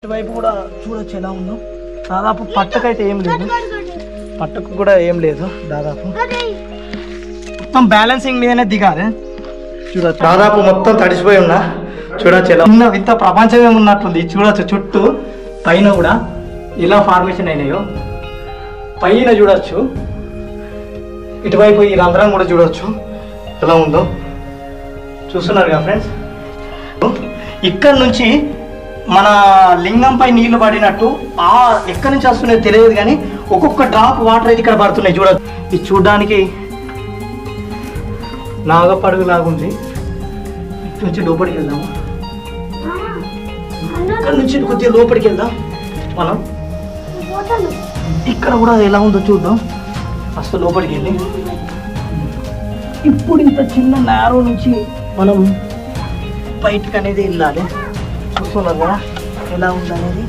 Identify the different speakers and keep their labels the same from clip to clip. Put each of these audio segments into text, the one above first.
Speaker 1: ఇటువైపు కూడా చూడొచ్చు ఎలా ఉందో. దాదాపు పట్టకైతే ఏం లేదు, పట్టకు కూడా ఏం లేదు. దాదాపు మొత్తం బ్యాలెన్సింగ్ మీదనే దిగాలి. చూడొచ్చు దాదాపు మొత్తం తడిసిపోయి ఉన్నా. చూడొచ్చు ఎలా ఉన్న ఇంత ప్రపంచం ఏమున్నట్టుంది. చూడొచ్చు చుట్టూ పైన కూడా ఇలా ఫార్మేషన్ అయినాయో. పైన చూడొచ్చు, ఇటువైపు ఈ రంధ్రం కూడా చూడొచ్చు ఎలా ఉందో. చూస్తున్నారు కదా ఫ్రెండ్స్. ఇక్కడ నుంచి మన లింగంపై నీళ్లు పడినట్టు ఎక్కడి నుంచి వస్తున్నాయో తెలియదు, కానీ ఒక్కొక్క డ్రాప్ వాటర్ అయితే ఇక్కడ పడుతున్నాయి. చూడొచ్చు, ఇది చూడడానికి నాగపడుగు లాగుంది. ఇటు నుంచి లోపలికి వెళ్దాము. ఇక్కడ నుంచి కొద్దిగా లోపలికి వెళ్దాం మనం. ఇక్కడ కూడా ఎలా ఉందో చూద్దాం. అసలు లోపలికి వెళ్ళి ఇప్పుడు ఇంత చిన్న నేరో నుంచి మనం బయటకు అనేది వెళ్ళాలి. చూస్తున్నారు కదా ఎలా ఉందనేది.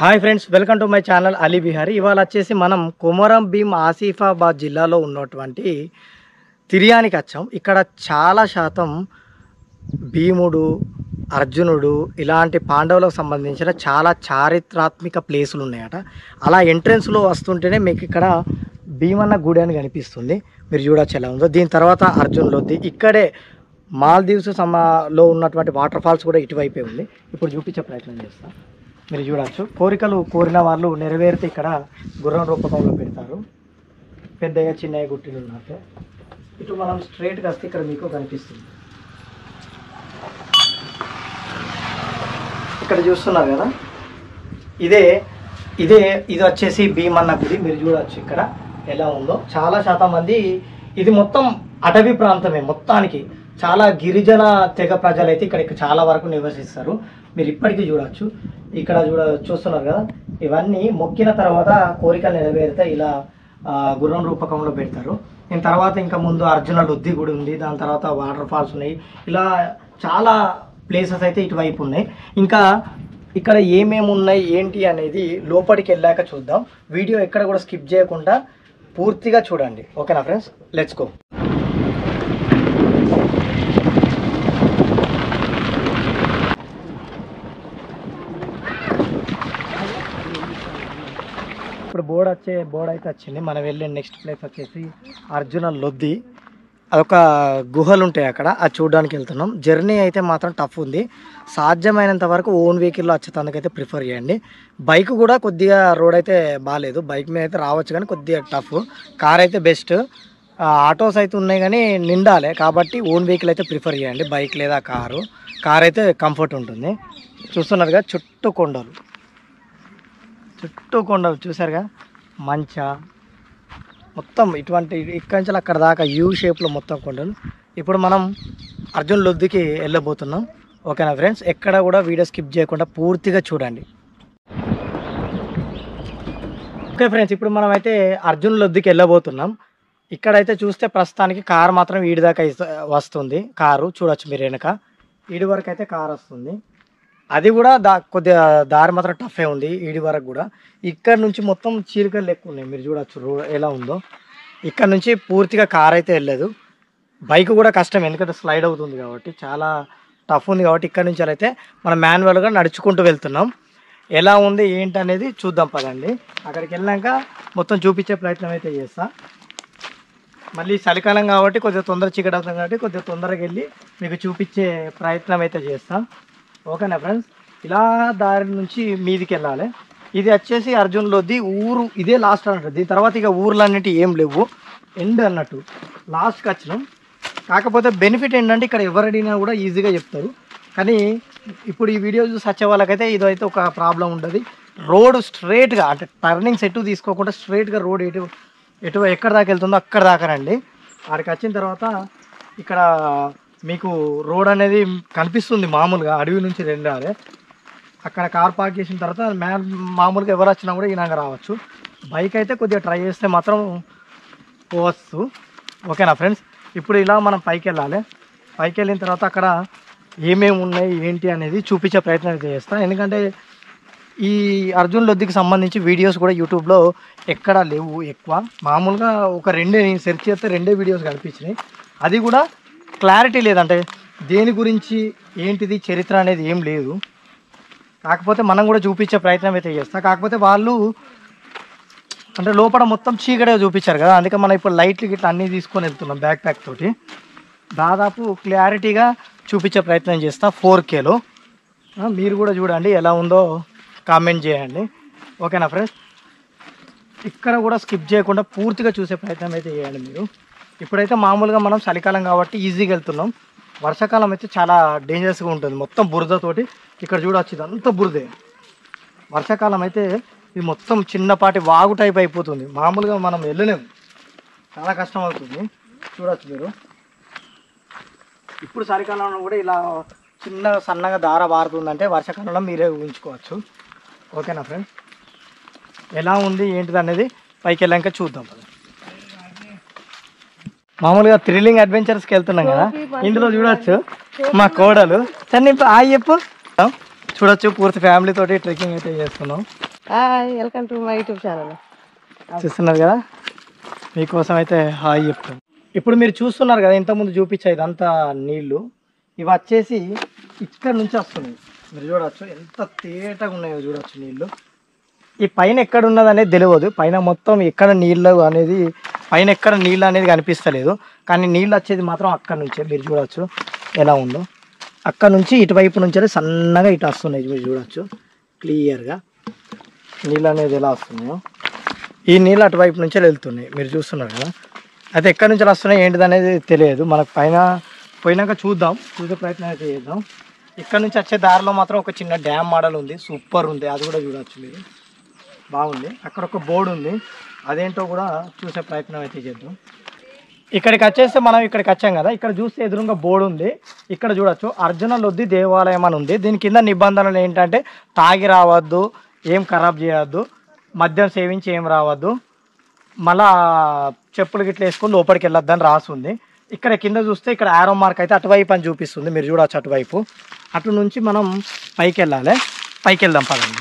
Speaker 1: Hi friends, welcome to my channel Ali Bihari. ఇవాళ వచ్చేసి మనం కొమరం భీం ఆసిఫాబాద్ జిల్లాలో ఉన్నటువంటి తిర్యానికి వచ్చాం. ఇక్కడ చాలా శాతం భీముడు, అర్జునుడు ఇలాంటి పాండవులకు సంబంధించిన చాలా చారిత్రాత్మక ప్లేసులు ఉన్నాయట. అలా ఎంట్రెన్స్లో వస్తుంటేనే మీకు ఇక్కడ భీమన్న గుడి అని కనిపిస్తుంది. మీరు చూడొచ్చు ఎలా ఉందో. దీని తర్వాత అర్జున్ లోది. ఇక్కడే మాల్దీవ్స్ లో ఉన్నటువంటి వాటర్ ఫాల్స్ కూడా ఇటువైపే ఉంది. ఇప్పుడు చూపించే ప్రయత్నం చేస్తాను. మీరు చూడవచ్చు, కోరికలు కోరిన వాళ్ళు నెరవేరితే ఇక్కడ గుర్రం రూపకంలో పెడతారు. పెద్దగా చిన్నగా గుట్టిలు ఉన్నట్టు. ఇటు మనం స్ట్రైట్గా వస్తే ఇక్కడ మీకు కనిపిస్తుంది. ఇక్కడ చూస్తున్నారు కదా, ఇది వచ్చేసి భీమన్న గుడి. మీరు చూడవచ్చు ఇక్కడ ఎలా ఉందో. చాలా శాతం మంది ఇది మొత్తం అటవీ ప్రాంతమే. మొత్తానికి చాలా గిరిజన తెగ ప్రజలైతే ఇక్కడ చాలా వరకు నివసిస్తారు. మీరు ఇప్పటికీ చూడవచ్చు. ఇక్కడ చూస్తున్నారు కదా, ఇవన్నీ మొక్కిన తర్వాత కోరికలు నెరవేరితే ఇలా గుర్రం రూపకంలో పెడతారు. దీని తర్వాత ఇంకా ముందు అర్జున లొద్ది గుడి ఉంది. దాని తర్వాత వాటర్ ఫాల్స్ ఉన్నాయి. ఇలా చాలా ప్లేసెస్ అయితే ఇటువైపు ఉన్నాయి. ఇంకా ఇక్కడ ఏమేమి ఉన్నాయి ఏంటి అనేది లోపలికి వెళ్ళాక చూద్దాం. వీడియో ఎక్కడ కూడా స్కిప్ చేయకుండా పూర్తిగా చూడండి. ఓకేనా ఫ్రెండ్స్, లెట్స్ గో. ఇప్పుడు బోర్డు అయితే వచ్చింది. మనం వెళ్ళే నెక్స్ట్ ప్లేస్ వచ్చేసి అర్జున లొద్ది. అదొక గుహలు ఉంటాయి అక్కడ, అది చూడడానికి వెళ్తున్నాం. జర్నీ అయితే మాత్రం టఫ్ ఉంది. సాధ్యమైనంత వరకు ఓన్ వెహికల్లో వచ్చేందుకైతే ప్రిఫర్ చేయండి. బైక్ కూడా కొద్దిగా రోడ్ అయితే బాగాలేదు. బైక్ మీద అయితే రావచ్చు కానీ కొద్దిగా టఫ్. కార్ అయితే బెస్ట్. ఆటోస్ అయితే ఉన్నాయి కానీ నిండాలి, కాబట్టి ఓన్ వెహికల్ అయితే ప్రిఫర్ చేయండి. బైక్ లేదా కార్ అయితే కంఫర్ట్ ఉంటుంది. చూస్తున్నారుగా చుట్టూ కొండలు చూసారుగా, మంచ మొత్తం ఇటువంటి ఇక్కడి నుంచి అక్కడ దాకా యూ షేప్లో మొత్తం కొండలు. ఇప్పుడు మనం అర్జున్ లొద్దికి వెళ్ళబోతున్నాం. ఓకేనా ఫ్రెండ్స్, ఎక్కడ కూడా వీడియో స్కిప్ చేయకుండా పూర్తిగా చూడండి. ఓకే ఫ్రెండ్స్, ఇప్పుడు మనం అయితే అర్జున్ లొద్దికి వెళ్ళబోతున్నాం. ఇక్కడైతే చూస్తే ప్రస్తుతానికి కారు మాత్రం వీడి దాకా వస్తుంది. కారు చూడొచ్చు మీరు వెనక, వీడి వరకు అయితే కారు వస్తుంది. అది కూడా కొద్దిగా దారి మాత్రం టఫే ఉంది ఈడి వరకు కూడా. ఇక్కడ నుంచి మొత్తం చీలికలు ఎక్కువ ఉన్నాయి. మీరు చూడొచ్చు రోడ్ ఎలా ఉందో. ఇక్కడ నుంచి పూర్తిగా కార్ అయితే వెళ్ళలేదు. బైక్ కూడా కష్టం, ఎందుకంటే స్లైడ్ అవుతుంది కాబట్టి చాలా టఫ్ ఉంది. కాబట్టి ఇక్కడ నుంచి అయితే మనం మాన్యువల్గా నడుచుకుంటూ వెళ్తున్నాం. ఎలా ఉంది ఏంటి అనేది చూద్దాం పదండి. అక్కడికి వెళ్ళాక మొత్తం చూపించే ప్రయత్నం అయితే చేస్తా. మళ్ళీ చలికాలం కాబట్టి కొద్దిగా తొందరగా చీకటి అవుతుంది కాబట్టి కొద్దిగా తొందరగా వెళ్ళి మీకు చూపించే ప్రయత్నం అయితే చేస్తాం. ఓకేనా ఫ్రెండ్స్, ఇలా దారి నుంచి మీదికి వెళ్ళాలి. ఇది వచ్చేసి అర్జున్ లోధి ఊరు, ఇదే లాస్ట్ అన్నట్టు. దీని తర్వాత ఇక ఊర్లు అన్నిటి ఏం లేవు, ఎండ్ అన్నట్టు, లాస్ట్కి వచ్చినాం. కాకపోతే బెనిఫిట్ ఏంటంటే ఇక్కడ ఎవరు అడిగినా కూడా ఈజీగా చెప్తారు. కానీ ఇప్పుడు ఈ వీడియో చూసి వచ్చే వాళ్ళకైతే ఇదైతే ఒక ప్రాబ్లం ఉంటుంది. రోడ్ స్ట్రైట్గా అంటే టర్నింగ్స్ ఎటు తీసుకోకుండా స్ట్రైట్గా రోడ్ ఎటు ఎక్కడ దాకా వెళ్తుందో అక్కడ దాకా రండి. అక్కడికి వచ్చిన తర్వాత ఇక్కడ మీకు రోడ్ అనేది కనిపిస్తుంది. మామూలుగా అడవి నుంచి వెళ్ళాలి. అక్కడ కార్ పార్క్ చేసిన తర్వాత మామూలుగా ఎవరు వచ్చినా కూడా ఈనాక రావచ్చు. బైక్ అయితే కొద్దిగా ట్రై చేస్తే మాత్రం పోవచ్చు. ఓకేనా ఫ్రెండ్స్, ఇప్పుడు ఇలా మనం పైకి వెళ్ళాలి. పైకి వెళ్ళిన తర్వాత అక్కడ ఏమేమి ఉన్నాయి ఏంటి అనేది చూపించే ప్రయత్నం అయితే చేస్తాను. ఎందుకంటే ఈ అర్జున్ లోధికి సంబంధించి వీడియోస్ కూడా యూట్యూబ్లో ఎక్కడా లేవు ఎక్కువ. మామూలుగా ఒక రెండే, నేను సెర్చ్ చేస్తే 2 వీడియోస్ కనిపించినాయి. అది కూడా క్లారిటీ లేదంటే దేని గురించి ఏంటిది చరిత్ర అనేది ఏం లేదు. కాకపోతే మనం కూడా చూపించే ప్రయత్నం అయితే చేస్తాం. కాకపోతే వాళ్ళు అంటే లోపల మొత్తం చీకటిగా చూపించారు కదా, అందుకే మనం ఇప్పుడు లైట్లు గిట్లా అన్నీ తీసుకొని వెళ్తున్నాం బ్యాక్ ప్యాక్ తోటి. దాదాపు క్లారిటీగా చూపించే ప్రయత్నం చేస్తా 4Kలో. మీరు కూడా చూడండి ఎలా ఉందో కామెంట్ చేయండి. ఓకేనా ఫ్రెండ్స్, ఇక్కడ కూడా స్కిప్ చేయకుండా పూర్తిగా చూసే ప్రయత్నం అయితే చేయండి మీరు. ఇప్పుడైతే మామూలుగా మనం చలికాలం కాబట్టి ఈజీగా వెళ్తున్నాం. వర్షాకాలం అయితే చాలా డేంజరస్గా ఉంటుంది, మొత్తం బురదతోటి. ఇక్కడ చూడవచ్చు ఇదంతా బురదే. వర్షాకాలం అయితే ఇది మొత్తం చిన్నపాటి వాగు టైప్ అయిపోతుంది. మామూలుగా మనం వెళ్ళలేము, చాలా కష్టం అవుతుంది. చూడవచ్చు మీరు. ఇప్పుడు చలికాలంలో కూడా ఇలా చిన్న సన్నగా దార బారుతుందంటే వర్షాకాలంలో మీరే ఊహించుకోవచ్చు. ఓకేనా ఫ్రెండ్స్, ఎలా ఉంది ఏంటిది అనేది పైకి వెళ్ళాక చూద్దాం. మామూలుగా థ్రిల్లింగ్ అడ్వెంచర్స్కి వెళ్తున్నాం కదా, ఇందులో చూడవచ్చు మా కోడలు సరే చెప్పు. చూడొచ్చు పూర్తి ఫ్యామిలీ తోటి ట్రెక్కింగ్ అయితే చేస్తున్నాం.
Speaker 2: Welcome to my YouTube channel.
Speaker 1: చూస్తున్నారు కదా, మీకోసం అయితే హాయ్ చెప్తాం. ఇప్పుడు మీరు చూస్తున్నారు కదా, ఇంతకుముందు చూపించా ఇదంతా నీళ్ళు. ఇవి వచ్చేసి ఇక్కడ నుంచి వస్తున్నాయి. మీరు చూడవచ్చు ఎంత తేటగా ఉన్నాయో చూడవచ్చు నీళ్ళు. ఈ పైన ఎక్కడ ఉన్నది అనేది తెలియదు. పైన మొత్తం ఎక్కడ నీళ్ళు అనేది, పైన ఎక్కడ నీళ్ళు అనేది కనిపిస్తలేదు. కానీ నీళ్ళు వచ్చేది మాత్రం అక్కడ నుంచే. మీరు చూడవచ్చు ఎలా ఉందో. అక్కడ నుంచి ఇటువైపు నుంచి సన్నగా ఇటు వస్తున్నాయి. మీరు చూడవచ్చు క్లియర్గా నీళ్ళు అనేది ఎలా వస్తున్నాయో. ఈ నీళ్ళు అటువైపు నుంచే వెళ్తున్నాయి, మీరు చూస్తున్నారు కదా. అయితే ఎక్కడి నుంచి వస్తున్నాయి ఏంటిది అనేది తెలియదు మనకు. పైన పోయినాక చూద్దాం, చూసే ప్రయత్నం అయితే చేద్దాం. ఇక్కడ నుంచి వచ్చే దారిలో మాత్రం ఒక చిన్న డ్యామ్ మోడల్ ఉంది, సూపర్ ఉంది. అది కూడా చూడవచ్చు మీరు, బాగుంది. అక్కడ ఒక బోర్డు ఉంది, అదేంటో కూడా చూసే ప్రయత్నం అయితే చేద్దాం. ఇక్కడికి వచ్చేస్తే మనం ఇక్కడికి వచ్చాం కదా, ఇక్కడ చూస్తే ఎదురుగా బోర్డు ఉంది. ఇక్కడ చూడొచ్చు అర్జున లోధి దేవాలయం అని ఉంది. దీని కింద నిబంధనలు ఏంటంటే తాగి రావద్దు, ఏం ఖరాబ్ చేయవద్దు, మద్యం సేవించి ఏం రావద్దు, మళ్ళా చెప్పులు గిట్ల వేసుకొని లోపలికి వెళ్ళొద్దని రాసి ఉంది. ఇక్కడ కింద చూస్తే ఇక్కడ ఆరో మార్క్ అయితే అటువైపు అని చూపిస్తుంది. మీరు చూడవచ్చు అటువైపు. అటు నుంచి మనం పైకి వెళ్ళాలి. పైకి వెళ్దాం పదండి.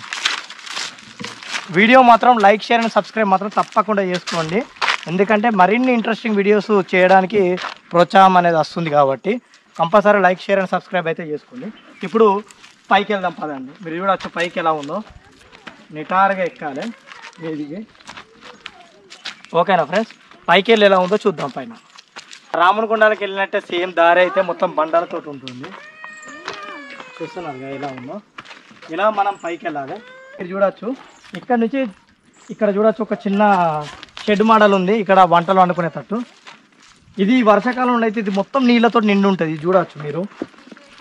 Speaker 1: వీడియో మాత్రం లైక్, షేర్ అండ్ సబ్స్క్రైబ్ మాత్రం తప్పకుండా చేసుకోండి. ఎందుకంటే మరిన్ని ఇంట్రెస్టింగ్ వీడియోస్ చేయడానికి ప్రోత్సాహం అనేది వస్తుంది కాబట్టి compulsory like, share and subscribe అయితే చేసుకోండి. ఇప్పుడు పైకి వెళ్దాం పదండి. మీరు చూడవచ్చు పైకి ఎలా ఉందో, నిటారుగా ఎక్కాలి మీదికి. ఓకేనా ఫ్రెండ్స్, పైకి వెళ్ళి ఎలా ఉందో చూద్దాం. పైన రామనకొండకి వెళ్ళినట్టే సేమ్ దారి అయితే మొత్తం బండాలతో ఉంటుంది. చూస్తున్నారు ఎలా ఉందో. ఇలా మనం పైకి వెళ్ళాలి. మీరు చూడవచ్చు ఇక్కడ నుంచి ఇక్కడ చూడవచ్చు ఒక చిన్న షెడ్ మోడల్ ఉంది, ఇక్కడ వంటలు వండుకునేటట్టు. ఇది వర్షాకాలంలో అయితే ఇది మొత్తం నీళ్ళతో నిండి ఉంటుంది. చూడవచ్చు మీరు.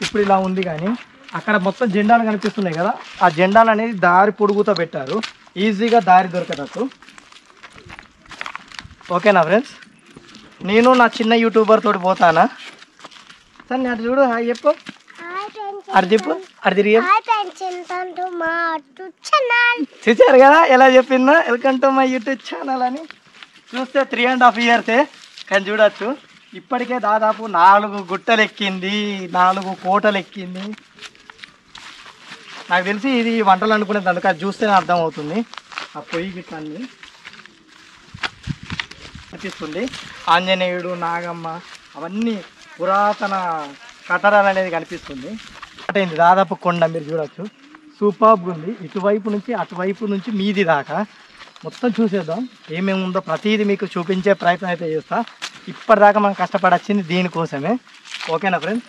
Speaker 1: ఇప్పుడు ఇలా ఉంది, కానీ అక్కడ మొత్తం జెండాలు కనిపిస్తున్నాయి కదా, ఆ జెండాలు అనేది దారి పొడుగుతో పెట్టారు, ఈజీగా దారి దొరికేటట్టు. ఓకేనా ఫ్రెండ్స్, నేను నా చిన్న యూట్యూబర్ తోటి పోతానా. సరే అటు చూడు, హాయ్ చెప్పు. అటు చెప్పు, అటు తిరిగి చూసారు కదా ఎలా చెప్పిందా, welcome to my YouTube channel అని. చూస్తే 3.5 years, కానీ చూడొచ్చు ఇప్పటికే దాదాపు 4 గుట్టలు ఎక్కింది, 4 కోటలు ఎక్కింది. నాకు తెలిసి ఇది వంటలు అనుకునేది, అందుకు అది చూస్తేనే అర్థం అవుతుంది. ఆ పొయ్యి గిట్లన్నీ కనిపిస్తుంది. ఆంజనేయుడు, నాగమ్మ, అవన్నీ పురాతన కట్టడాలు అనేది కనిపిస్తుంది. అంటే దాదాపు కొండ మీరు చూడవచ్చు, సూపర్గా ఉంది. ఇటువైపు నుంచి అటువైపు నుంచి మీది దాకా మొత్తం చూసేద్దాం. ఏమేమి ఉందో ప్రతిదీ మీకు చూపించే ప్రయత్నం అయితే చేస్తా. ఇప్పటిదాకా మనం కష్టపడొచ్చింది దీనికోసమే. ఓకేనా ఫ్రెండ్స్?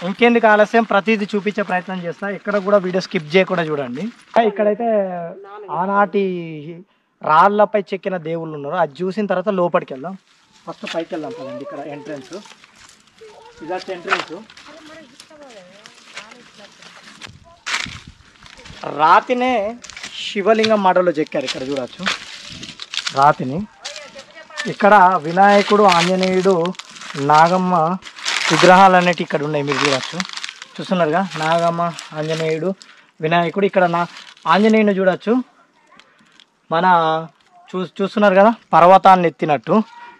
Speaker 1: ఇంకెందుకు ఆలస్యం, ప్రతిదీ చూపించే ప్రయత్నం చేస్తా. ఎక్కడ కూడా వీడియో స్కిప్ చేయకుండా చూడండి. ఇక్కడైతే ఆనాటి రాళ్ళపై చెక్కిన దేవుళ్ళు ఉన్నారు. అది చూసిన తర్వాత లోపలికి వెళ్దాం. ఫస్ట్ పైకి వెళ్దాం కదండి. ఇక్కడ ఎంట్రన్స్, ఇది ఎంట్రన్స్. రాతినే శివలింగం మడలో చెక్కారు. ఇక్కడ చూడవచ్చు రాతిని. ఇక్కడ వినాయకుడు, ఆంజనేయుడు, నాగమ్మ విగ్రహాలు అనేవి ఇక్కడ ఉన్నాయి. మీరు చూడవచ్చు, చూస్తున్నారుగా, నాగమ్మ, ఆంజనేయుడు, వినాయకుడు. ఇక్కడ ఆంజనేయుని చూడవచ్చు. మన చూస్తున్నారు కదా, పర్వతాన్ని ఎత్తినట్టు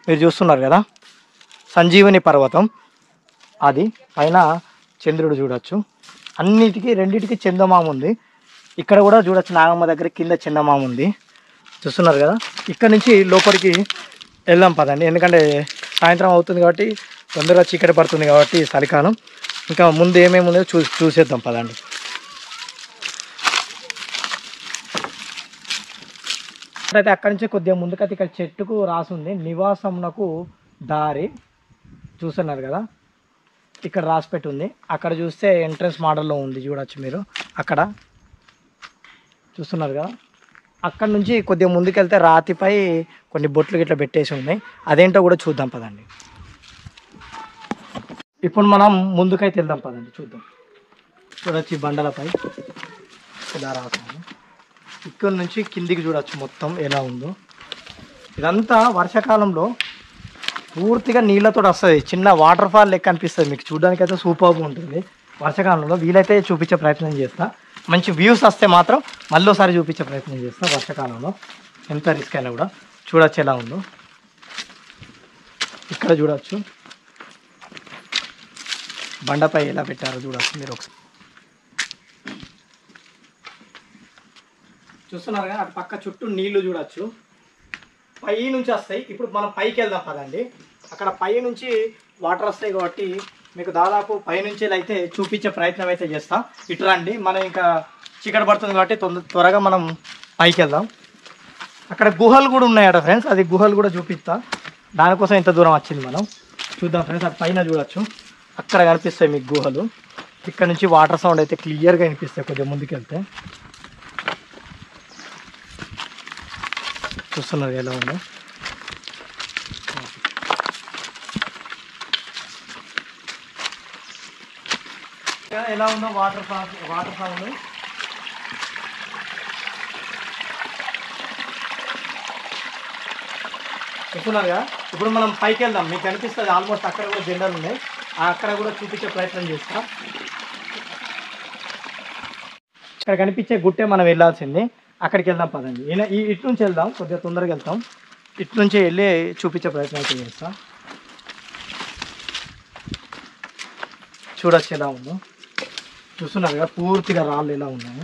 Speaker 1: మీరు చూస్తున్నారు కదా, సంజీవని పర్వతం అది. పైన చంద్రుడు చూడవచ్చు. రెండిటికి చందమామ ఉంది. ఇక్కడ కూడా చూడొచ్చు, నాగమ్మ దగ్గర కింద చందమామ ఉంది. చూస్తున్నారు కదా. ఇక్కడ నుంచి లోపలికి వెళ్దాం పదండి. ఎందుకంటే సాయంత్రం అవుతుంది కాబట్టి, తొందరగా చీకటి పడుతుంది కాబట్టి చలికాలం. ఇంకా ముందు ఏమేమి ఉందో చూసేద్దాం పదండి. అయితే అక్కడి నుంచి కొద్దిగా ముందుకైతే ఇక్కడ చెట్టుకు రాసుంది నివాసమునకు దారి. చూస్తున్నారు కదా, ఇక్కడ రాసి పెట్టి ఉంది. అక్కడ చూస్తే ఎంట్రన్స్ మోడల్లో ఉంది, చూడవచ్చు మీరు. అక్కడ చూస్తున్నారు కదా. అక్కడ నుంచి కొద్దిగా ముందుకెళ్తే రాతిపై కొన్ని బొట్లు గిట్లా పెట్టేసి ఉన్నాయి. అదేంటో కూడా చూద్దాం పదండి. ఇప్పుడు మనం ముందుకైతే వెళ్దాం పదండి, చూద్దాం. చూడొచ్చు ఈ బండలపై ఇలా రాసాను. ఇక్కడ నుంచి కిందికి చూడవచ్చు మొత్తం ఎలా ఉందో. ఇదంతా వర్షాకాలంలో పూర్తిగా నీళ్ళతో వస్తుంది. చిన్న వాటర్ ఫాల్ లెక్క అనిపిస్తుంది మీకు. చూడడానికి అయితే సూపర్గా ఉంటుంది. వర్షాకాలంలో వీలైతే చూపించే ప్రయత్నం చేస్తా. మంచి వ్యూస్ వస్తే మాత్రం మళ్ళీసారి చూపించే ప్రయత్నం చేస్తా. వర్షాకాలంలో ఎంత రిస్క్ అయినా కూడా చూడవచ్చు ఎలా ఉందో. ఇక్కడ చూడవచ్చు బండపై ఎలా పెట్టారో చూడవచ్చు మీరు ఒకసారి. చూస్తున్నారు కదా, అటు పక్క చుట్టూ నీళ్లు చూడవచ్చు. పై నుంచి వస్తాయి. ఇప్పుడు మనం పైకి వెళ్దాం పదండి. అక్కడ పై నుంచి వాటర్ వస్తాయి కాబట్టి మీకు దాదాపు పైనుంచి అయితే చూపించే ప్రయత్నం అయితే చేస్తాం. ఇటు రండి. మనం ఇంకా చీకటి పడుతుంది కాబట్టి త్వరగా మనం పైకి వెళ్దాం. అక్కడ గుహలు కూడా ఉన్నాయట ఫ్రెండ్స్. అది గుహలు కూడా చూపిస్తా. దానికోసం ఇంత దూరం వచ్చింది మనం. చూద్దాం ఫ్రెండ్స్. అది పైన చూడవచ్చు, అక్కడ కనిపిస్తాయి మీకు గుహలు. ఇక్కడ నుంచి వాటర్ సౌండ్ అయితే క్లియర్గా వినిపిస్తాయి కొంచెం ముందుకు వెళ్తే. చూస్తున్నారు ఎలా ఉందో. ఎలా ఉందో వాటర్ సౌండ్. చెప్తున్నారుగా. ఇప్పుడు మనం పైకి వెళ్దాం. మీకు కనిపిస్తుంది ఆల్మోస్ట్ అక్కడ కూడా జెండాలు ఉన్నాయి. అక్కడ కూడా చూపించే ప్రయత్నం చేస్తా. ఇక్కడ కనిపించే గుట్టే మనం వెళ్ళాల్సింది. అక్కడికి వెళ్దాం పదండి. ఇటు నుంచి వెళ్దాం, కొద్దిగా తొందరగా వెళ్తాం. ఇటు నుంచి వెళ్ళి చూపించే ప్రయత్నం అయితే చేస్తా. చూడొచ్చు ఎలా ఉందో. చూస్తున్నారు కదా, పూర్తిగా రాళ్ళు ఎలా ఉన్నాయి.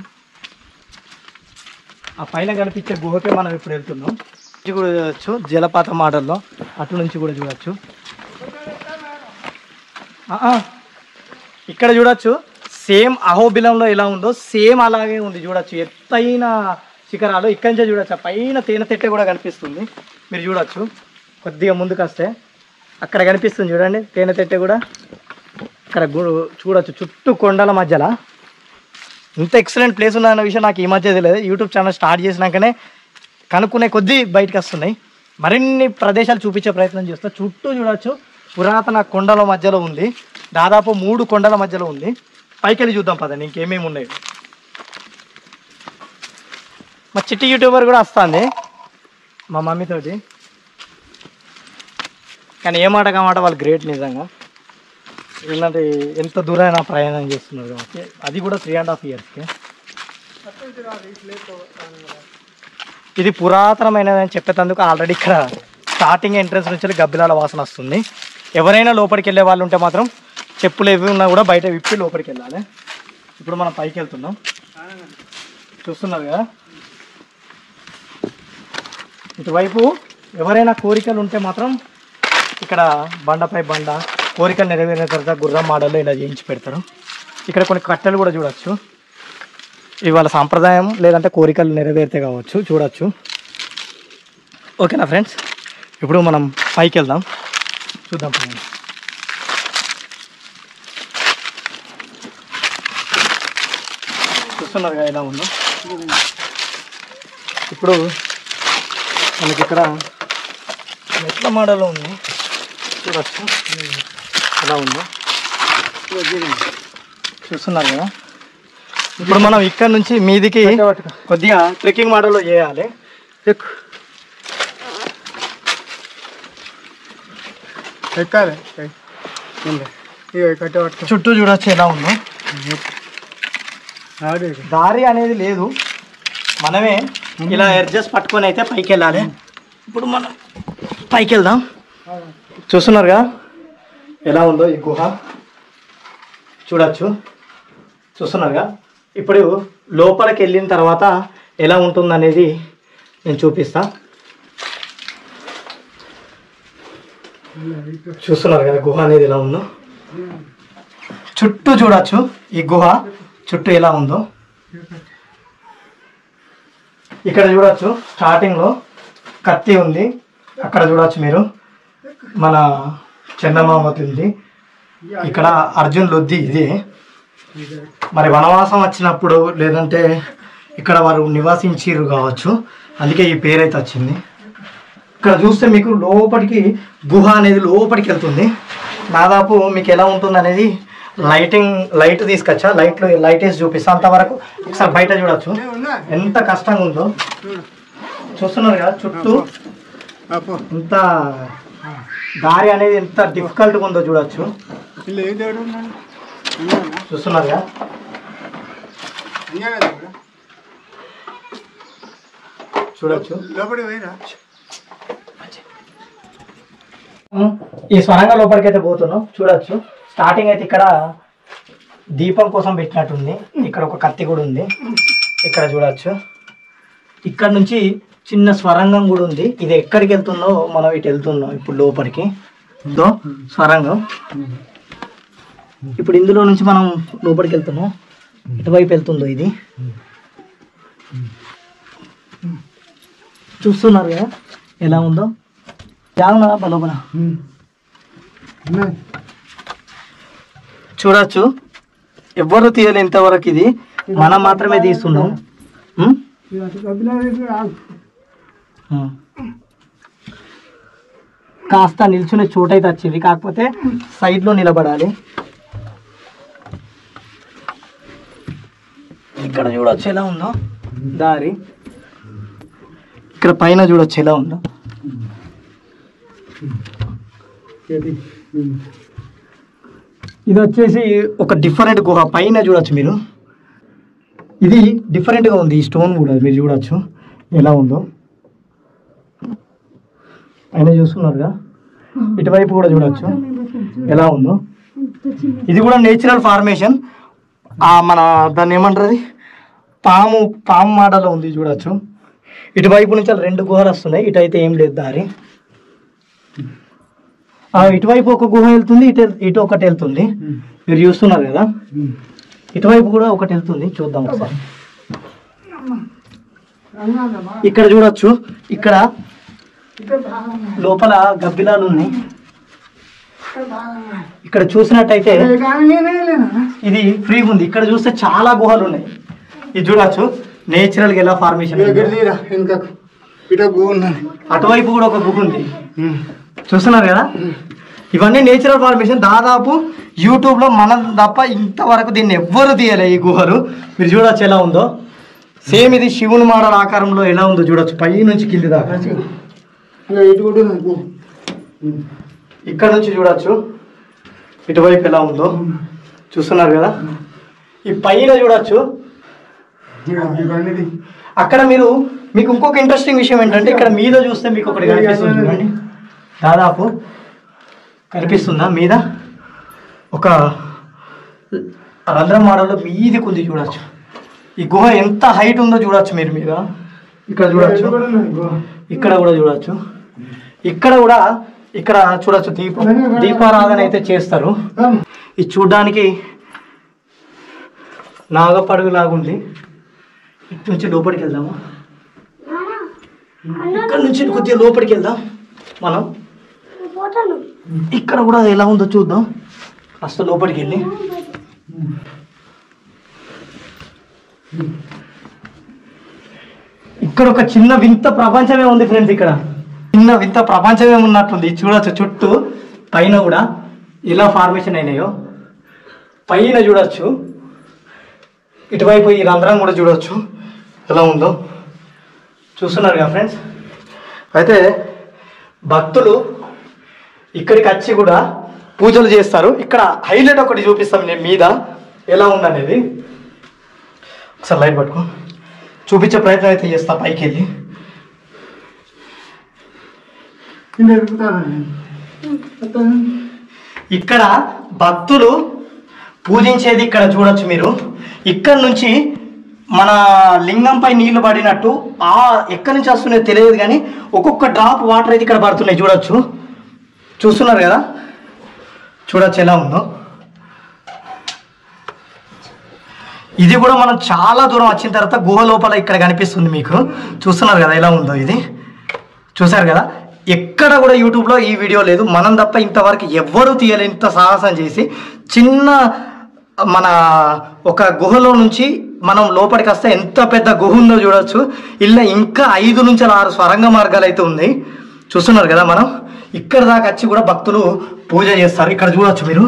Speaker 1: ఆ పైన కనిపించే గుహకే మనం ఇప్పుడు వెళ్తున్నాం. ఇది కూడా చూడవచ్చు జలపాత మోడల్లో. అటు నుంచి కూడా చూడవచ్చు. ఇక్కడ చూడొచ్చు సేమ్ అహోబిలంలో ఎలా ఉందో సేమ్ అలాగే ఉంది. చూడొచ్చు ఎత్తైన శిఖరాలు. ఇక్కడి నుంచే చూడొచ్చు. ఆ పైన తేనె తెట్టె కూడా కనిపిస్తుంది. మీరు చూడొచ్చు కొద్దిగా ముందుకు వస్తే అక్కడ కనిపిస్తుంది చూడండి తేనె తెట్టె కూడా. ఇక్కడ చూడొచ్చు చుట్టూ కొండల మధ్యలో ఇంత ఎక్సలెంట్ ప్లేస్ ఉందన్న విషయం నాకు ఈ మధ్య తెలియదు. యూట్యూబ్ ఛానల్ స్టార్ట్ చేసినాకనే కనుక్కునే కొద్దీ బయటకు వస్తున్నాయి. మరిన్ని ప్రదేశాలు చూపించే ప్రయత్నం చేస్తా. చుట్టూ చూడవచ్చు పురాతన కొండల మధ్యలో ఉంది. దాదాపు 3 కొండల మధ్యలో ఉంది. పైకి వెళ్ళి చూద్దాం పదండి ఇంకేమేమి ఉన్నాయి. మా చిట్టి యూట్యూబర్ కూడా వస్తుంది మా మమ్మీతోటి. కానీ ఏ మాట కామాట వాళ్ళు గ్రేట్ నిజంగా. ఏంటంటే ఎంత దూరమైనా ప్రయాణం చేస్తున్నారు కాబట్టి. అది కూడా 3.5 yearsకి. ఇది పురాతనమైనదని చెప్పేందుకు ఆల్రెడీ ఇక్కడ స్టార్టింగ్ ఎంట్రన్స్ నుంచి గబ్బిలాల వాసన వస్తుంది. ఎవరైనా లోపలికి వెళ్ళే వాళ్ళు ఉంటే మాత్రం చెప్పులు ఏవి ఉన్నా కూడా బయట విప్పి లోపలికి వెళ్ళాలి. ఇప్పుడు మనం పైకి వెళ్తున్నాం. చూస్తున్నారు కదా, ఇటువైపు ఎవరైనా కోరికలు ఉంటే మాత్రం ఇక్కడ బండపై బండ కోరికలు నెరవేరిన తర్వాత గుర్రం మోడల్లో ఇలా చేయించి పెడతారు. ఇక్కడ కొన్ని కట్టెలు కూడా చూడవచ్చు. ఇవాళ సాంప్రదాయం లేదంటే కోరికలు నెరవేరితే కావచ్చు. చూడవచ్చు. ఓకేనా ఫ్రెండ్స్, ఇప్పుడు మనం పైకి వెళ్దాం, చూద్దాం. చూస్తున్నారుగా ఎలా ఉందో. ఇప్పుడు మనకి ఇక్కడ మెట్ల మోడల్ ఉంది, చూడచ్చు ఎలా ఉందో. చూస్తున్నారు కదా. ఇప్పుడు మనం ఇక్కడ నుంచి మీదికి కొద్దిగా ట్రెక్కింగ్ మోడల్లో చేయాలి.
Speaker 3: ఎక్కాలి,
Speaker 1: చుట్టూ చూడొచ్చు ఎలా ఉందో. దారి అనేది లేదు, మనమే ఇలా అడ్జస్ట్ పట్టుకొని అయితే పైకి వెళ్ళాలి. ఇప్పుడు మనం పైకి వెళ్దాం. చూస్తున్నారుగా ఎలా ఉందో ఈ గుహ, చూడచ్చు. చూస్తున్నారుగా. ఇప్పుడు లోపలికి వెళ్ళిన తర్వాత ఎలా ఉంటుందనేది నేను చూపిస్తా. చూస్తున్నారు కదా గుహ అనేది ఎలా ఉందో. చుట్టూ చూడచ్చు ఈ గుహ చుట్టూ ఎలా ఉందో. ఇక్కడ చూడొచ్చు స్టార్టింగ్లో కత్తి ఉంది, అక్కడ చూడొచ్చు మీరు మన చందమామతి ఉంది. ఇక్కడ అర్జున్ లొద్ది ఇది. మరి వనవాసం వచ్చినప్పుడు లేదంటే ఇక్కడ వారు నివాసించారు కావచ్చు, అందుకే ఈ పేరు అయితే వచ్చింది. ఇక్కడ చూస్తే మీకు లోపలికి గుహ అనేది లోపలికి వెళ్తుంది. దాదాపు మీకు ఎలా ఉంటుంది అనేది లైట్ తీసుకొచ్చా, లైట్ వేసి చూపిస్తా. అంతవరకు ఒకసారి బయట చూడొచ్చు ఎంత కష్టంగా ఉందో. చూస్తున్నారు కదా చుట్టూ ఎంత దారి అనేది ఎంత డిఫికల్ట్గా ఉందో చూడొచ్చు. చూస్తున్నారు కదా. చూడొచ్చు ఈ స్వరంగ లోపలికి అయితే పోతున్నాం. చూడొచ్చు స్టార్టింగ్ అయితే ఇక్కడ దీపం కోసం పెట్టినట్టుంది. ఇక్కడ ఒక కత్తి కూడా ఉంది, ఇక్కడ చూడొచ్చు. ఇక్కడ నుంచి చిన్న స్వరంగం కూడా ఉంది. ఇది ఎక్కడికి వెళ్తుందో మనం ఇటు వెళ్తున్నాం ఇప్పుడు లోపలికి. స్వరంగం ఇప్పుడు ఇందులో నుంచి మనం లోపలికి వెళ్తున్నాం. ఎటువైపు వెళ్తుందో ఇది చూస్తున్నారు కదా ఎలా ఉందో. జాగ్రత్త లోపల చూడొచ్చు. ఎవ్వరు తీయాలి ఇంతవరకు, ఇది మనం మాత్రమే తీస్తున్నాం. కాస్త నిల్చునే చోటు అయితే వచ్చింది, కాకపోతే సైడ్లో నిలబడాలి. ఇక్కడ చూడొచ్చు ఎలా ఉందో దారి. ఇక్కడ పైన చూడొచ్చు ఎలా ఉందో. ఇది వచ్చేసి ఒక డిఫరెంట్ గుహ. పైన చూడొచ్చు మీరు, ఇది డిఫరెంట్గా ఉంది. ఈ స్టోన్ కూడా మీరు చూడొచ్చు ఎలా ఉందో. పైన చూస్తున్నారుగా, ఇటువైపు కూడా చూడొచ్చు ఎలా ఉందో. ఇది కూడా నేచురల్ ఫార్మేషన్. మన దాన్ని ఏమంటారు, పాము మాటలో ఉంది చూడొచ్చు. ఇటువైపు నుంచి 2 గుహలు వస్తున్నాయి. ఇటు అయితే ఏం లేదు దారి. ఇటువైపు ఒక గుహ వెళ్తుంది, ఇటు ఒకటి వెళ్తుంది. మీరు చూస్తున్నారు కదా, ఇటువైపు కూడా ఒకటి వెళ్తుంది. చూద్దాం ఒకసారి. ఇక్కడ చూడొచ్చు, ఇక్కడ లోపల గబ్బిలాలు ఉన్నాయి. ఇక్కడ చూసినట్టయితే ఇది ఫ్రీగా ఉంది. ఇక్కడ చూస్తే చాలా గుహలు ఉన్నాయి. ఇది చూడొచ్చు నేచురల్ గా ఎలా ఫార్మేషన్. అటువైపు కూడా ఒక గుహ ఉంది, చూస్తున్నారు కదా. ఇవన్నీ నేచురల్ ఫార్మేషన్. దాదాపు యూట్యూబ్లో మనం తప్ప ఇంతవరకు దీన్ని ఎవ్వరు తీయలే ఈ గుహలు. మీరు చూడొచ్చు ఎలా ఉందో. సేమ్ ఇది శివుని మోడల్ ఆకారంలో ఎలా ఉందో చూడొచ్చు, పై నుంచి కింది దాకా. ఇక్కడ నుంచి చూడొచ్చు ఇటువైపు ఎలా ఉందో, చూస్తున్నారు కదా. ఈ పైన చూడొచ్చు. అక్కడ మీకు ఇంకొక ఇంట్రెస్టింగ్ విషయం ఏంటంటే, ఇక్కడ మీద చూస్తే మీకు ఒకటి కనిపిస్తుంది చూడండి. దాదాపు కనిపిస్తుందా మీద ఒక రంధ్రం మోడల్లో మీది ఉంది చూడొచ్చు. ఈ గుహ ఎంత హైట్ ఉందో చూడొచ్చు మీరు మీద. ఇక్కడ చూడొచ్చు, ఇక్కడ కూడా చూడొచ్చు. ఇక్కడ చూడొచ్చు దీపారాధన అయితే చేస్తారు. ఇది చూడ్డానికి నాగపడుగు లాగుంది. ఇటు నుంచి లోపలికి వెళ్దాము. ఇక్కడ నుంచి కొద్దిగా లోపలికి వెళ్దాం. మనం ఇక్కడ కూడా ఎలా ఉందో చూద్దాం. ఫస్ట్ లోపలికి వెళ్ళి ఇక్కడ ఒక చిన్న వింత ప్రపంచమే ఉంది ఫ్రెండ్స్. ఇక్కడ చిన్న వింత ప్రపంచమే ఉన్నట్టుంది. చూడొచ్చు చుట్టూ పైన కూడా ఎలా ఫార్మేషన్ అయినాయో పైన చూడొచ్చు. ఇటువైపు ఈ రంధ్రం కూడా చూడొచ్చు ఎలా ఉందో. చూస్తున్నారు కదా ఫ్రెండ్స్. అయితే భక్తులు ఇక్కడికి వచ్చి కూడా పూజలు చేస్తారు. ఇక్కడ హైలైట్ ఒకటి చూపిస్తాం నేను మీద ఎలా ఉందనేది. ఒకసారి లైట్ పట్టుకో చూపించే ప్రయత్నం అయితే చేస్తా. పైకి వెళ్ళి ఇక్కడ భక్తులు పూజించేది ఇక్కడ చూడొచ్చు మీరు. ఇక్కడ నుంచి మన లింగంపై నీళ్లు పడినట్టు ఎక్కడి నుంచి వస్తున్నాయో తెలియదు కానీ ఒక్కొక్క డ్రాప్ వాటర్ అయితే ఇక్కడ పడుతున్నాయి చూడొచ్చు. చూస్తున్నారు కదా, చూడొచ్చు ఎలా ఉందో. ఇది కూడా మనం చాలా దూరం వచ్చిన తర్వాత గుహ లోపల ఇక్కడ కనిపిస్తుంది మీకు. చూస్తున్నారు కదా ఎలా ఉందో. ఇది చూసారు కదా, ఎక్కడ కూడా యూట్యూబ్లో ఈ వీడియో లేదు. మనం తప్ప ఇంతవరకు ఎవ్వరూ తీయలేదు. ఇంత సాహసం చేసి చిన్న మన ఒక గుహలో నుంచి మనం లోపలికి వస్తే ఎంత పెద్ద గుహ ఉందో చూడొచ్చు. ఇలా ఇంకా 5 నుంచి 6 స్వరంగ మార్గాలు అయితే ఉన్నాయి. చూస్తున్నారు కదా, మనం ఇక్కడ దాకా వచ్చి కూడా భక్తులు పూజ చేస్తారు. ఇక్కడ చూడొచ్చు మీరు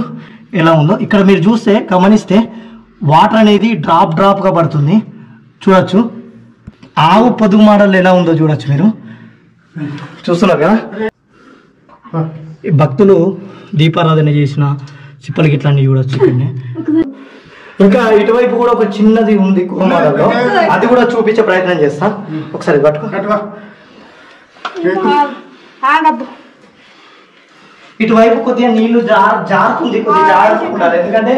Speaker 1: ఎలా ఉందో. ఇక్కడ మీరు చూస్తే గమనిస్తే వాటర్ అనేది డ్రాప్గా పడుతుంది చూడొచ్చు. ఆవు పొదుగు మోడల్ ఎలా ఉందో చూడొచ్చు మీరు. చూస్తున్నారు కదా, ఈ భక్తులు దీపారాధన చేసిన చిప్పలకి ఇట్లా అన్ని చూడొచ్చు ఇక్కడనే. ఇంకా ఇటువైపు కూడా ఒక చిన్నది ఉంది గుహ మోడల్లో, అది కూడా చూపించే ప్రయత్నం చేస్తా. ఒకసారి పట్టుకో. ఇటువైపు కొద్దిగా నీళ్లు జారుతుంది, కొద్దిగా జాగ్రత్తగా ఉండాలి ఎందుకంటే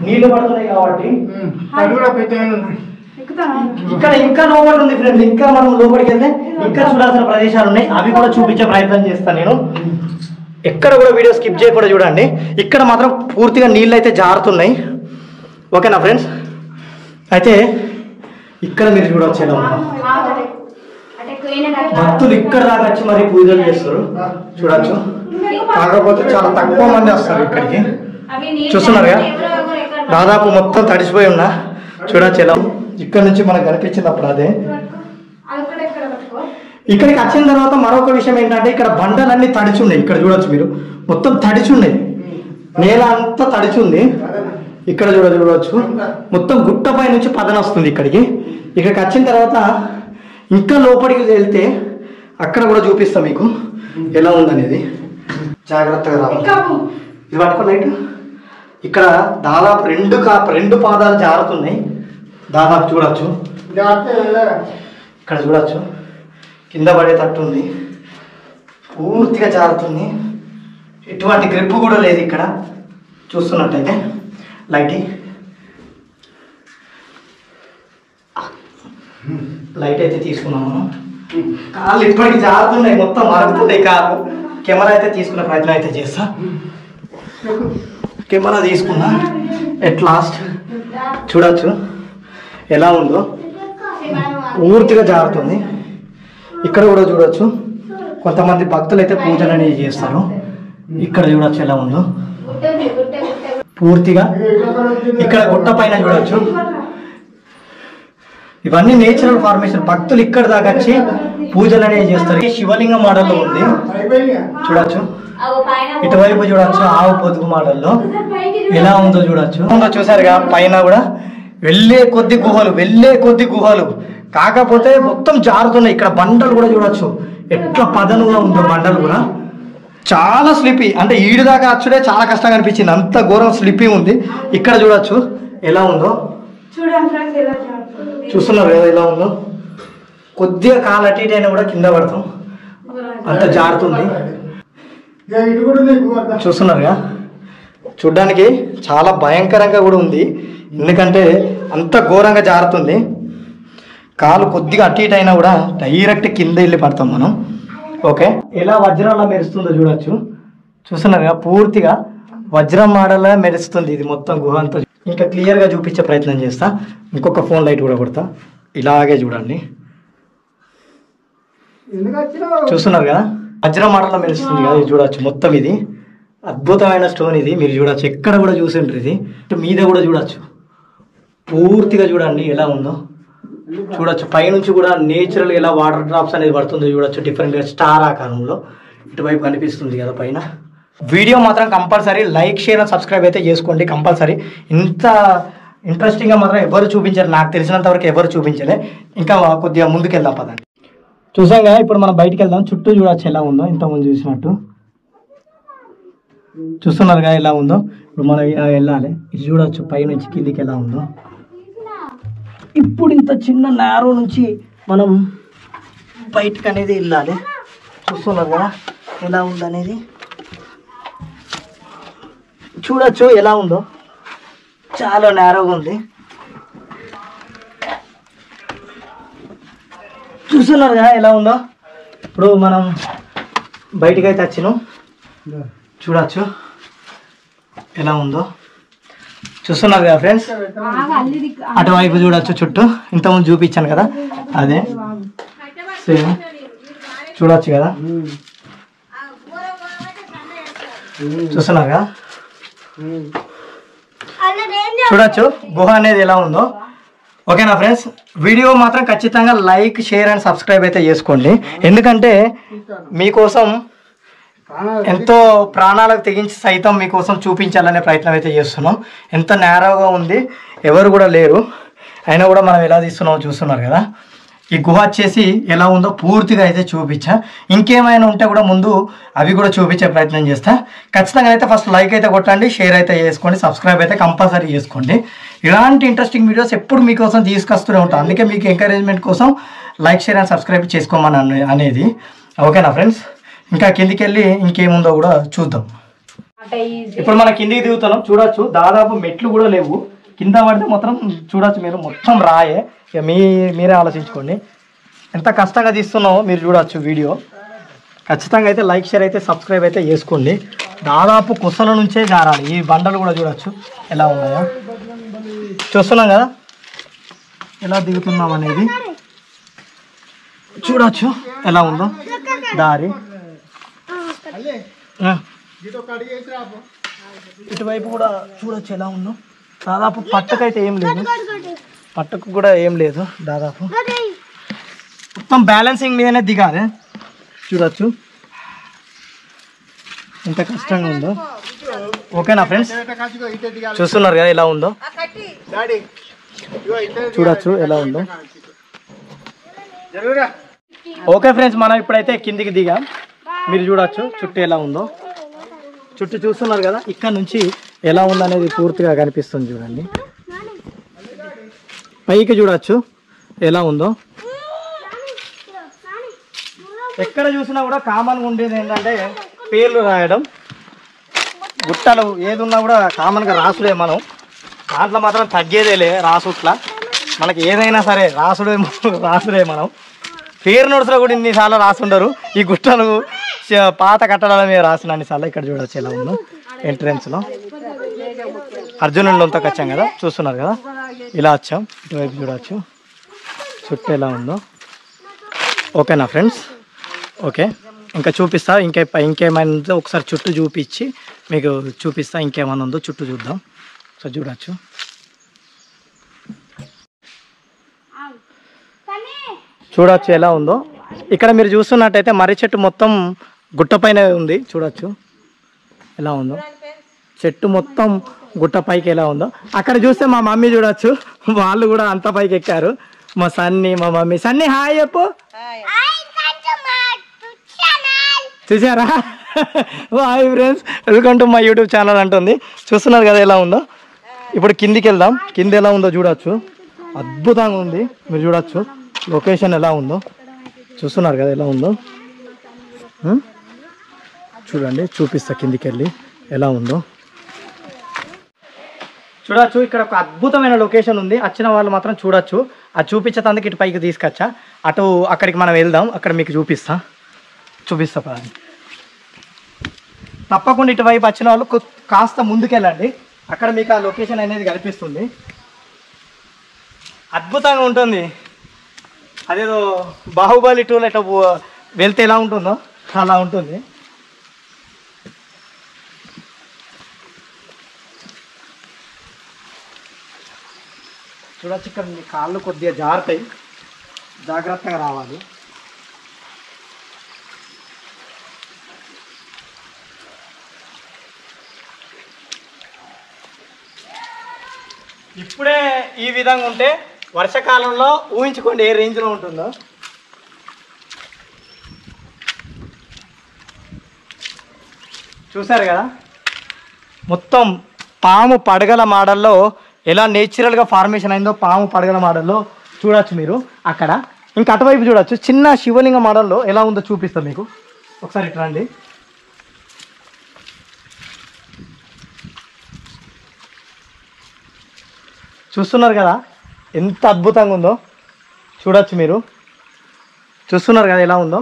Speaker 1: నీళ్లు పడుతున్నాయి కాబట్టి. ఇక్కడ ఇంకా లోపల ఉంది ఫ్రెండ్స్. ఇంకా మనం లోపలికి వెళ్తే ఇంకా చూడాల్సిన ప్రదేశాలు ఉన్నాయి. అవి కూడా చూపించే ప్రయత్నం చేస్తాను నేను. ఎక్కడ కూడా వీడియో స్కిప్ చేయకుండా చూడండి. ఇక్కడ మాత్రం పూర్తిగా నీళ్ళు అయితే జారుతున్నాయి. ఓకేనా ఫ్రెండ్స్. అయితే ఇక్కడ మీరు చూడవచ్చు ఎలా ఉందో. భక్తులు ఇక్కడ దాకా వచ్చి మరి పూజలు చేస్తారు చూడొచ్చు. కాకపోతే చాలా తక్కువ మంది వస్తారు ఇక్కడికి. చూస్తున్నారు కదా, దాదాపు మొత్తం తడిసిపోయి ఉన్నా చూడొచ్చు ఎలా. ఇక్కడ నుంచి మనకు కనిపించినప్పుడు అదే. ఇక్కడికి వచ్చిన తర్వాత మరొక విషయం ఏంటంటే ఇక్కడ బండలన్నీ తడిచి ఉన్నాయి. ఇక్కడ చూడొచ్చు మీరు మొత్తం తడిచి ఉన్నాయి. నేల అంతా తడిచి ఉంది. ఇక్కడ చూడవచ్చు మొత్తం గుట్టపై నుంచి పదన వస్తుంది ఇక్కడికి. ఇక్కడికి వచ్చిన తర్వాత ఇంకా లోపలికి వెళ్తే అక్కడ కూడా చూపిస్తాం మీకు ఎలా ఉందనేది. జాగ్రత్తగా రావాలి. ఇది పట్టుకో లైట్. ఇక్కడ దాదాపు రెండు పాదాలు జారుతున్నాయి దాదాపు చూడొచ్చు. ఇక్కడ చూడొచ్చు కింద పడేటట్టు ఉంది, పూర్తిగా జారుతుంది. ఎటువంటి గ్రిప్ కూడా లేదు ఇక్కడ చూస్తున్నట్టయితే. లైట్ అయితే తీసుకున్నాం మనం. కాళ్ళు ఇప్పటికి జారుతున్నాయి, మొత్తం మరుగుతున్నాయి కాళ్ళు. కెమెరా అయితే తీసుకునే ప్రయత్నం అయితే చేస్తా. కెమెరా తీసుకున్నా. ఎట్ లాస్ట్ చూడొచ్చు ఎలా ఉందో, పూర్తిగా జారుతుంది. ఇక్కడ కూడా చూడొచ్చు కొంతమంది భక్తులు అయితే పూజలు అనేవి చేస్తారు. ఇక్కడ చూడొచ్చు ఎలా ఉందో పూర్తిగా. ఇక్కడ గుట్ట పైన చూడొచ్చు. ఇవన్నీ నేచురల్ ఫార్మేషన్. భక్తులు ఇక్కడ దాకా వచ్చి పూజలు అనేవి చేస్తారు. శివలింగ మోడల్లో ఉంది చూడొచ్చు. ఇటువైపు చూడొచ్చు ఆవు పొదుగు మోడల్లో ఎలా ఉందో చూడొచ్చు. చూసారుగా పైన కూడా వెళ్ళే కొద్ది గుహలు కాకపోతే మొత్తం జారుతున్నాయి. ఇక్కడ బండలు కూడా చూడొచ్చు ఎట్లా పదనుగా ఉందో. బండలు కూడా చాలా స్లిప్పీ, అంటే ఈడు దాకా వచ్చుడే చాలా కష్టంగా అనిపించింది. అంత ఘోరం స్లిప్పీ ఉంది. ఇక్కడ చూడొచ్చు ఎలా ఉందో. చూస్తున్నారు కదా ఎలా ఉందో. కొద్దిగా కాలు అటు ఇటు అయినా కూడా కింద పడతాం, అంత జారుతుంది. చూస్తున్నారుగా, చూడ్డానికి చాలా భయంకరంగా కూడా ఉంది. ఎందుకంటే అంత ఘోరంగా జారుతుంది. కాలు కొద్దిగా అటు ఇటు అయినా కూడా డైరెక్ట్ కింద వెళ్ళి పడతాం మనం. ఓకే, ఎలా వజ్రంలా మెరుస్తుందో చూడొచ్చు. చూస్తున్నారుగా పూర్తిగా వజ్రం మోడల్లా మెరుస్తుంది ఇది మొత్తం గుహ అంతా. ఇంకా క్లియర్గా చూపించే ప్రయత్నం చేస్తా. ఇంకొక ఫోన్ లైట్ కూడా కొడతా. ఇలాగే చూడండి. చూస్తున్నారు కదా వజ్రం మోడల్లో మెరుస్తుంది కదా, ఇది చూడొచ్చు. మొత్తం ఇది అద్భుతమైన స్టోన్, ఇది మీరు చూడొచ్చు. ఎక్కడ కూడా చూసిండ్రు, ఇది మీద కూడా చూడొచ్చు. పూర్తిగా చూడండి ఎలా ఉందో చూడొచ్చు. పైనుంచి కూడా నేచురల్ ఎలా వాటర్ డ్రాప్స్ అనేది పడుతుందో చూడొచ్చు. డిఫరెంట్గా స్టార్ ఆకారంలో ఇటువైపు కనిపిస్తుంది కదా పైన. వీడియో మాత్రం compulsory like, share and subscribe అయితే చేసుకోండి కంపల్సరీ. ఇంత ఇంట్రెస్టింగ్గా మాత్రం ఎవరు చూపించారు, నాకు తెలిసినంత వరకు ఎవరు చూపించలే. ఇంకా కొద్దిగా ముందుకు వెళ్దాం పదండి. చూసాం కదా, ఇప్పుడు మనం బయటికి వెళ్దాం. చుట్టూ చూడొచ్చు ఎలా ఉందో, ఇంతకుముందు చూసినట్టు చూస్తున్నారు కదా ఎలా ఉందో. ఇప్పుడు మనం వెళ్ళాలి, ఇది చూడొచ్చు పైనుంచి కిందికి ఎలా ఉందో. ఇప్పుడు ఇంత చిన్న నేరో నుంచి మనం బయటకు అనేది వెళ్ళాలి. చూస్తున్నారు కదా ఎలా ఉందనేది, చూడొచ్చు ఎలా ఉందో. చాలా నేరోగా ఉంది, చూస్తున్నారు కదా ఎలా ఉందో. ఇప్పుడు మనం బయటికి అయితే వచ్చినాం, చూడొచ్చు ఎలా ఉందో. చూస్తున్నారు కదా ఫ్రెండ్స్, అటువైపు చూడొచ్చు చుట్టూ. ఇంతకుముందు చూపించాను కదా అదే సేమ్, చూడొచ్చు కదా. చూస్తున్నారు కదా, చూడొచ్చు గుహ అనేది ఎలా ఉందో. ఓకేనా ఫ్రెండ్స్, వీడియో మాత్రం ఖచ్చితంగా లైక్, షేర్ అండ్ సబ్స్క్రైబ్ అయితే చేసుకోండి. ఎందుకంటే మీకోసం ఎంతో ప్రాణాలకు తెగించి సైతం మీకోసం చూపించాలనే ప్రయత్నం అయితే చేస్తున్నాం. ఎంత నేరోగా ఉంది, ఎవరు కూడా లేరు, అయినా కూడా మనం ఎలా తీస్తున్నామో చూస్తున్నారు కదా. ఈ గుహ వచ్చేసి ఎలా ఉందో పూర్తిగా అయితే చూపించా. ఇంకేమైనా ఉంటే కూడా ముందు అవి కూడా చూపించే ప్రయత్నం చేస్తా. ఖచ్చితంగా అయితే ఫస్ట్ లైక్ అయితే కొట్టండి, షేర్ అయితే చేసుకోండి, సబ్స్క్రైబ్ అయితే కంపల్సరీ చేసుకోండి. ఇలాంటి ఇంట్రెస్టింగ్ వీడియోస్ ఎప్పుడు మీకోసం తీసుకొస్తూనే ఉంటాం. అందుకే మీకు ఎంకరేజ్మెంట్ కోసం లైక్, షేర్ అండ్ సబ్స్క్రైబ్ చేసుకోమని అనేది. ఓకేనా ఫ్రెండ్స్, ఇంకా కిందికి వెళ్ళి ఇంకేముందో కూడా చూద్దాం. ఇప్పుడు మనం కిందికి దిగుతున్నాం. చూడొచ్చు దాదాపు మెట్లు కూడా లేవు, కింద పడితే మొత్తం చూడొచ్చు మీరు, మొత్తం రాయే. ఇక మీరే ఆలోచించుకోండి ఎంత కష్టంగా తీస్తున్నామో మీరు చూడొచ్చు వీడియో. ఖచ్చితంగా అయితే లైక్, షేర్ అయితే సబ్స్క్రైబ్ అయితే చేసుకోండి. దాదాపు కుసల నుంచే జారాలి. ఈ బండలు కూడా చూడొచ్చు ఎలా ఉన్నాయో. చూస్తున్నాం కదా ఎలా దిగుతున్నాం అనేది, చూడొచ్చు ఎలా ఉందో దారి. ఇటువైపు కూడా చూడొచ్చు ఎలా ఉందో. దాదాపు పట్టకైతే ఏం లేదు, పట్టకు కూడా ఏం లేదు. దాదాపు మొత్తం బ్యాలెన్సింగ్ మీదనే దిగాలి. చూడొచ్చు ఎంత కష్టంగా ఉందో. ఓకేనా ఫ్రెండ్స్, చూస్తున్నారు కదా ఎలా ఉందో. చూడొచ్చు ఎలా ఉందో. ఓకే ఫ్రెండ్స్, మనం ఇప్పుడైతే కిందికి దిగాం. మీరు చూడొచ్చు చుట్టూ ఎలా ఉందో. చుట్టూ చూస్తున్నారు కదా, ఇక్కడ నుంచి ఎలా ఉందనేది పూర్తిగా కనిపిస్తుంది. చూడండి పైకి చూడొచ్చు ఎలా ఉందో. ఎక్కడ చూసినా కూడా కామన్గా ఉండేది ఏంటంటే పేర్లు రాయడం. గుట్టలు ఏది ఉన్నా కూడా కామన్గా రాసుడే. మనం దాంట్లో మాత్రం తగ్గేదేలే రాసుట్లా. మనకి ఏదైనా సరే రాసుడే. మనం పేరు నోట్స్లో కూడా ఇన్నిసార్లు రాసుండరు. ఈ గుట్టలు పాత కట్టడాల మీద రాసిన అన్నిసార్లు. ఇక్కడ చూడొచ్చు ఎలా ఉందో. ఎంట్రెన్స్లో అర్జునుడితో వచ్చాం కదా, చూస్తున్నారు కదా ఇలా వచ్చాం. ఇటువైపు చూడవచ్చు చుట్టూ ఎలా ఉందో. ఓకేనా ఫ్రెండ్స్, ఓకే ఇంకా చూపిస్తా. ఇంకేమైనా ఒకసారి చుట్టూ చూపించి మీకు చూపిస్తా. ఇంకేమైనా ఉందో చుట్టూ చూద్దాం. సో చూడవచ్చు ఎలా ఉందో. ఇక్కడ మీరు చూస్తున్నట్టయితే మర్రి చెట్టు మొత్తం గుట్టపైన ఉంది. చూడొచ్చు ఎలా ఉందో. చెట్టు మొత్తం గుట్ట పైకి ఎలా ఉందో. అక్కడ చూస్తే మా మమ్మీ చూడొచ్చు, వాళ్ళు కూడా అంత పైకి ఎక్కారు. మా సన్నీ, మా మమ్మీ. సన్నీ హాయ్ చెప్పు. చూసారా, hi friends, welcome to my YouTube channel అంటుంది. చూస్తున్నారు కదా ఎలా ఉందో. ఇప్పుడు కిందికి వెళ్దాం. కింద ఎలా ఉందో చూడొచ్చు, అద్భుతంగా ఉంది. మీరు చూడొచ్చు లొకేషన్ ఎలా ఉందో. చూస్తున్నారు కదా ఎలా ఉందో. చూడండి చూపిస్తా కిందికి వెళ్ళి ఎలా ఉందో. చూడొచ్చు ఇక్కడ ఒక అద్భుతమైన లొకేషన్ ఉంది. వచ్చిన వాళ్ళు మాత్రం చూడొచ్చు. అది చూపించేందుకు ఇటు పైకి తీసుకొచ్చా. అక్కడికి మనం వెళ్దాం. అక్కడ మీకు చూపిస్తా పదండి. తప్పకుండా ఇటువైపు వచ్చిన వాళ్ళు కాస్త ముందుకెళ్ళండి. అక్కడ మీకు ఆ లొకేషన్ అనేది కనిపిస్తుంది. అద్భుతంగా ఉంటుంది. అదేదో బాహుబలి 2 వెళ్తే ఎలా ఉంటుందో అలా ఉంటుంది. చూడొచ్చు ఇక్కడ మీ కాళ్ళు కొద్దిగా జారుతాయి, జాగ్రత్తగా రావాలి. ఇప్పుడే ఈ విధంగా ఉంటే వర్షాకాలంలో ఊహించుకోండి ఏ రేంజ్లో ఉంటుందో. చూసారు కదా మొత్తం పాము పడగల మోడల్లో ఎలా నేచురల్గా ఫార్మేషన్ అయిందో పాము పడగల మోడల్లో చూడొచ్చు మీరు. అక్కడ ఇంకా అటువైపు చూడొచ్చు చిన్న శివలింగ మోడల్లో ఎలా ఉందో చూపిస్తాం మీకు. ఒకసారి ఇటు రండి. చూస్తున్నారు కదా ఎంత అద్భుతంగా ఉందో, చూడొచ్చు మీరు. చూస్తున్నారు కదా ఎలా ఉందో,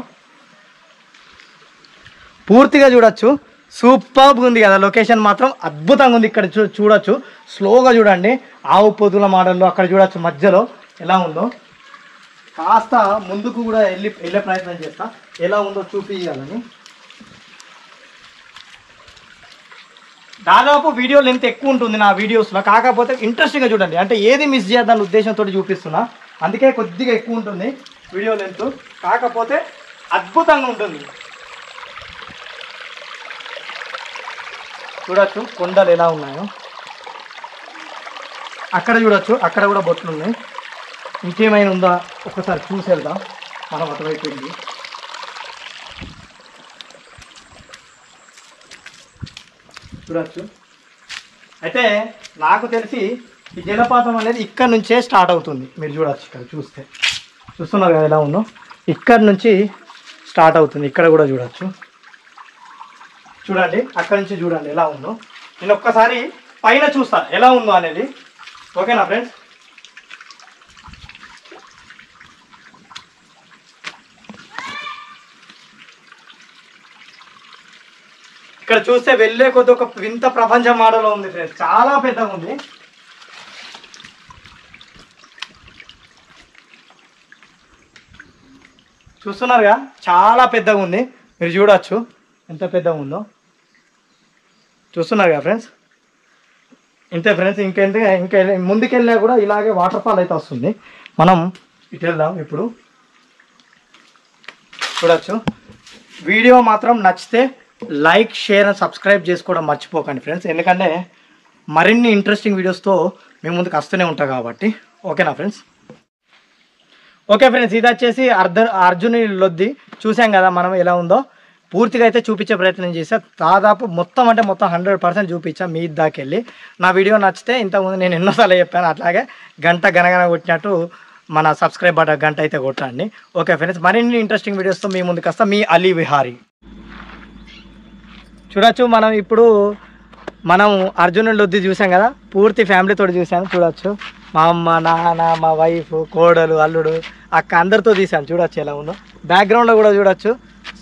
Speaker 1: పూర్తిగా చూడొచ్చు. సూపర్గా ఉంది కదా, లొకేషన్ మాత్రం అద్భుతంగా ఉంది. ఇక్కడ చూడొచ్చు, స్లోగా చూడండి. ఆవు పొదుల మోడల్లో అక్కడ చూడొచ్చు మధ్యలో ఎలా ఉందో. కాస్త ముందుకు కూడా వెళ్ళే ప్రయత్నం చేస్తా, ఎలా ఉందో చూపించాలని. దాదాపు వీడియో లెంత్ ఎక్కువ ఉంటుంది నా వీడియోస్లో, కాకపోతే ఇంట్రెస్టింగ్గా చూడండి. అంటే ఏది మిస్ చేయద్దన్న ఉద్దేశంతో చూపిస్తున్నా, అందుకే కొద్దిగా ఎక్కువ ఉంటుంది వీడియో లెంత్, కాకపోతే అద్భుతంగా ఉంటుంది. చూడొచ్చు కొండలు ఎలా ఉన్నాయో. అక్కడ చూడొచ్చు, అక్కడ కూడా బొట్లు ఉన్నాయి. ఇంకేమైనా ఉందా ఒకసారి చూసి వెళ్దాం మనం అటువైపు వెళ్ళి. చూడొచ్చు. అయితే నాకు తెలిసి ఈ జలపాతం అనేది ఇక్కడ నుంచే స్టార్ట్ అవుతుంది. మీరు చూడొచ్చు, ఇక్కడ చూస్తున్నారు కదా ఎలా ఉందో. ఇక్కడ నుంచి స్టార్ట్ అవుతుంది. ఇక్కడ కూడా చూడొచ్చు, చూడండి. అక్కడ నుంచి చూడండి ఎలా ఉందో. నేను ఒక్కసారి పైన చూస్తా ఎలా ఉందో అనేది. ఓకేనా ఫ్రెండ్స్? ఇక్కడ చూస్తే వెళ్ళే కొద్ది ఒక వింత ప్రపంచం మోడల్లో ఉంది ఫ్రెండ్స్, చాలా పెద్దగా ఉంది. చూస్తున్నారుగా చాలా పెద్దగా ఉంది. మీరు చూడొచ్చు ఎంత పెద్దగా ఉందో. చూస్తున్నారు కదా ఫ్రెండ్స్. ఇంతే ఫ్రెండ్స్. ఇంకా ముందుకెళ్ళినా కూడా ఇలాగే వాటర్ ఫాల్ అయితే వస్తుంది. మనం ఇటు వెళ్దాం ఇప్పుడు. చూడొచ్చు. వీడియో మాత్రం నచ్చితే లైక్, షేర్ అండ్ సబ్స్క్రైబ్ చేసుకోవడం మర్చిపోకండి ఫ్రెండ్స్, ఎందుకంటే మరిన్ని ఇంట్రెస్టింగ్ వీడియోస్తో మేము ముందుకు వస్తూనే ఉంటాం కాబట్టి. ఓకేనా ఫ్రెండ్స్? ఓకే ఫ్రెండ్స్, ఇది వచ్చేసి అర్జునుడి లొద్ది. చూసాం కదా మనం ఎలా ఉందో. పూర్తిగా అయితే చూపించే ప్రయత్నం చేసా. దాదాపు మొత్తం 100% చూపించా మీ దాకెళ్ళి. నా వీడియో నచ్చితే ఇంతకుముందు నేను ఎన్నోసార్లు చెప్పాను, అట్లాగే గంట గనగన కొట్టినట్టు మన సబ్స్క్రైబ్ బటన్ గంట అయితే కొట్టండి. ఓకే ఫ్రెండ్స్, మరిన్ని ఇంట్రెస్టింగ్ వీడియోస్తో మీ ముందుకు వస్తా. మీ అలీ విహారీ. చూడొచ్చు మనం అర్జునుడి లొద్ది చూసాం కదా, పూర్తి ఫ్యామిలీతో చూసాను. చూడొచ్చు మా అమ్మ, నాన్న, మా వైఫ్, కోడలు, అల్లుడు, అక్క అందరితో తీసాను. చూడొచ్చు ఎలా ఉందో. బ్యాక్గ్రౌండ్లో కూడా చూడొచ్చు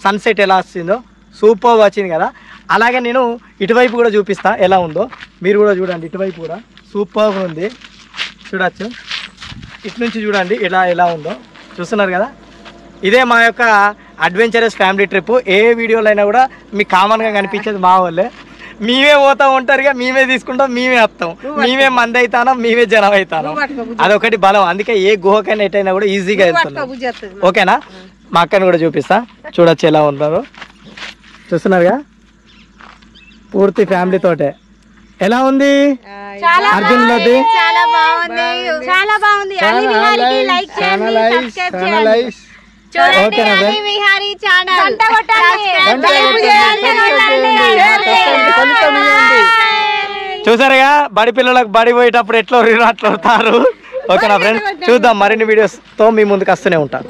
Speaker 1: సన్సెట్ ఎలా వస్తుందో, సూపర్ వచ్చింది కదా. అలాగే నేను ఇటువైపు కూడా చూపిస్తా ఎలా ఉందో. మీరు కూడా చూడండి, ఇటువైపు కూడా సూపర్ ఉంది. చూడొచ్చు, ఇటు నుంచి చూడండి ఎలా ఉందో. చూస్తున్నారు కదా. ఇదే మా యొక్క అడ్వెంచరస్ ఫ్యామిలీ ట్రిప్. ఏ వీడియోలో అయినా కూడా మీకు కామన్గా కనిపించేది మా వాళ్ళే. మేమే పోతాం ఒంటరిగా, మేమే తీసుకుంటాం, మేమే వస్తాం, మేమే మంది అవుతాను, మేమే జనం అవుతాను. అదొకటి బలం. అందుకే ఏ గుహకైనా ఎటైనా కూడా ఈజీగా వెళ్తున్నాం. ఓకేనా? మా అక్కని కూడా చూపిస్తా. చూడొచ్చు ఎలా ఉన్నారో. చూస్తున్నారుగా పూర్తి ఫ్యామిలీ తోటే. ఎలా ఉంది అర్జున్ లొద్ది?
Speaker 4: చాలా బాగుంది, చాలా బాగుంది. అలీ విహారీకి లైక్ చేయండి, సబ్స్క్రైబ్ చేయండి. చూడండి అలీ విహారీ ఛానల్. గంట కొట్టండి,
Speaker 1: చూసారుగా బడి పిల్లలకు బడి పోయేటప్పుడు ఎట్లా అట్లా వస్తారు. ఓకేనా ఫ్రెండ్స్? చూద్దాం మరిన్ని వీడియోస్తో మీ ముందుకు వస్తూనే ఉంటాను.